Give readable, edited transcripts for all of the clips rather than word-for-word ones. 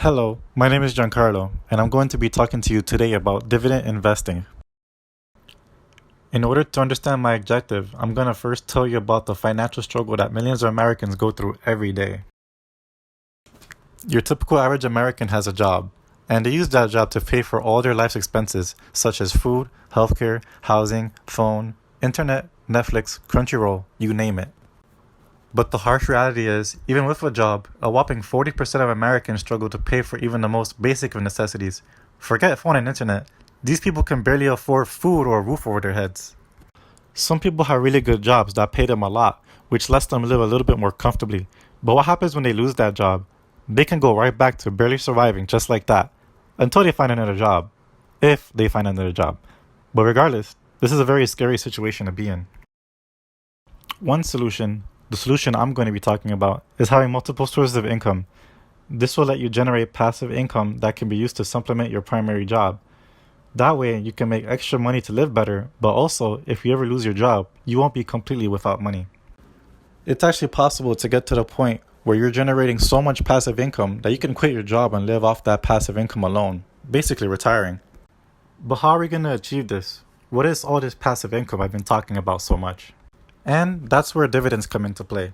Hello, my name is Giancarlo, and I'm going to be talking to you today about dividend investing. In order to understand my objective, I'm going to first tell you about the financial struggle that millions of Americans go through every day. Your typical average American has a job, and they use that job to pay for all their life's expenses, such as food, healthcare, housing, phone, internet, Netflix, Crunchyroll, you name it. But the harsh reality is, even with a job, a whopping 40% of Americans struggle to pay for even the most basic of necessities. Forget phone and internet. These people can barely afford food or a roof over their heads. Some people have really good jobs that pay them a lot, which lets them live a little bit more comfortably. But what happens when they lose that job? They can go right back to barely surviving just like that, until they find another job. If they find another job. But regardless, this is a very scary situation to be in. One solution, the solution I'm going to be talking about, is having multiple sources of income. This will let you generate passive income that can be used to supplement your primary job. That way, you can make extra money to live better, but also, if you ever lose your job, you won't be completely without money. It's actually possible to get to the point where you're generating so much passive income that you can quit your job and live off that passive income alone, basically retiring. But how are we going to achieve this? What is all this passive income I've been talking about so much? And that's where dividends come into play.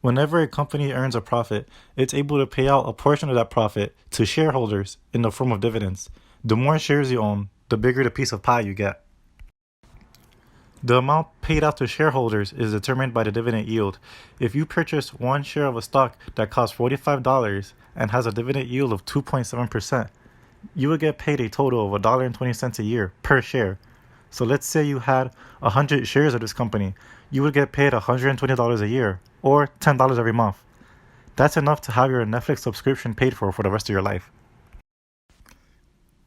Whenever a company earns a profit, it's able to pay out a portion of that profit to shareholders in the form of dividends. The more shares you own, the bigger the piece of pie you get. The amount paid out to shareholders is determined by the dividend yield. If you purchase one share of a stock that costs $45 and has a dividend yield of 2.7%, you would get paid a total of $1.20 a year per share. So let's say you had 100 shares of this company. You would get paid $120 a year, or $10 every month. That's enough to have your Netflix subscription paid for the rest of your life.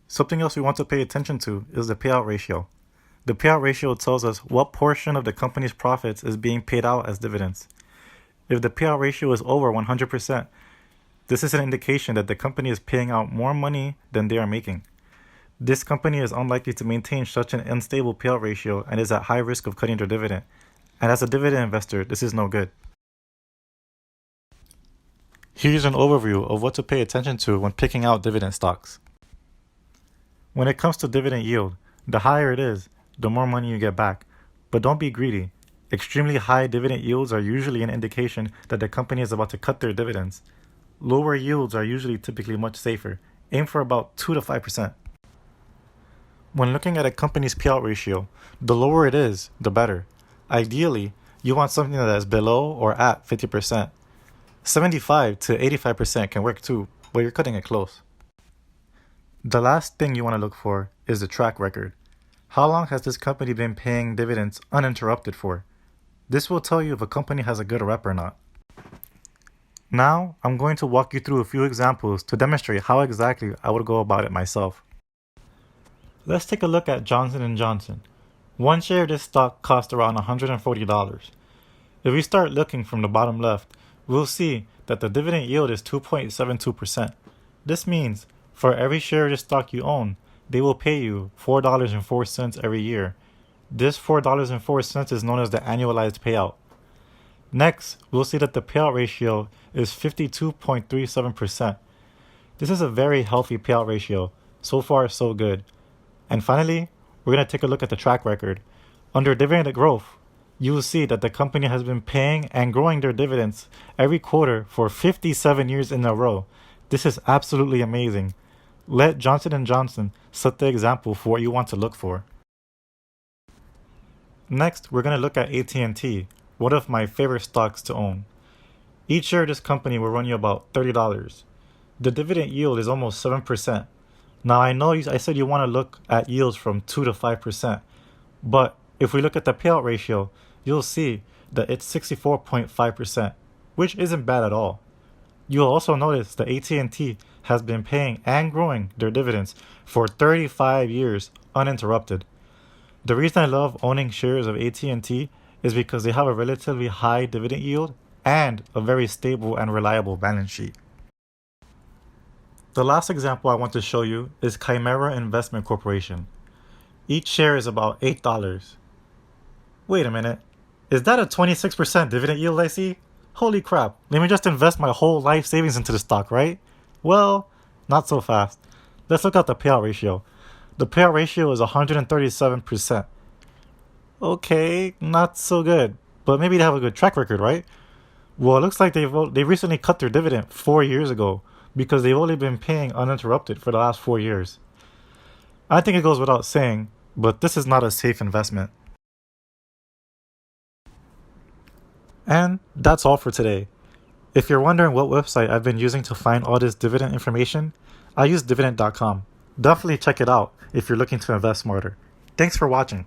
Something else we want to pay attention to is the payout ratio. The payout ratio tells us what portion of the company's profits is being paid out as dividends. If the payout ratio is over 100%, this is an indication that the company is paying out more money than they are making. This company is unlikely to maintain such an unstable payout ratio and is at high risk of cutting their dividend. And as a dividend investor, this is no good. Here's an overview of what to pay attention to when picking out dividend stocks. When it comes to dividend yield, the higher it is, the more money you get back. But don't be greedy. Extremely high dividend yields are usually an indication that the company is about to cut their dividends. Lower yields are usually typically much safer. Aim for about 2 to 5%. When looking at a company's payout ratio, the lower it is, the better. Ideally, you want something that is below or at 50%. 75 to 85% can work too, but you're cutting it close. The last thing you want to look for is the track record. How long has this company been paying dividends uninterrupted for? This will tell you if a company has a good rep or not. Now, I'm going to walk you through a few examples to demonstrate how exactly I would go about it myself. Let's take a look at Johnson & Johnson. One share of this stock cost around $140. If we start looking from the bottom left, we'll see that the dividend yield is 2.72%. This means for every share of this stock you own, they will pay you $4.04 every year. This $4.04 is known as the annualized payout. Next, we'll see that the payout ratio is 52.37%. This is a very healthy payout ratio. So far, so good. And finally, we're going to take a look at the track record. Under dividend growth, you will see that the company has been paying and growing their dividends every quarter for 57 years in a row. This is absolutely amazing. Let Johnson & Johnson set the example for what you want to look for. Next, we're going to look at AT&T, one of my favorite stocks to own. Each share of this company will run you about $30. The dividend yield is almost 7%. Now, I know I said you want to look at yields from 2 to 5%, but if we look at the payout ratio, you'll see that it's 64.5%, which isn't bad at all. You'll also notice that AT&T has been paying and growing their dividends for 35 years uninterrupted. The reason I love owning shares of AT&T is because they have a relatively high dividend yield and a very stable and reliable balance sheet. The last example I want to show you is Chimera Investment Corporation. Each share is about $8. Wait a minute, is that a 26% dividend yield I see? Holy crap, let me just invest my whole life savings into the stock, right? Well, not so fast. Let's look at the payout ratio. The payout ratio is 137%. Okay, not so good. But maybe they have a good track record, right? Well, it looks like they recently cut their dividend 4 years ago because they've only been paying uninterrupted for the last 4 years. I think it goes without saying, but this is not a safe investment. And that's all for today. If you're wondering what website I've been using to find all this dividend information, I use dividend.com. Definitely check it out if you're looking to invest smarter. Thanks for watching.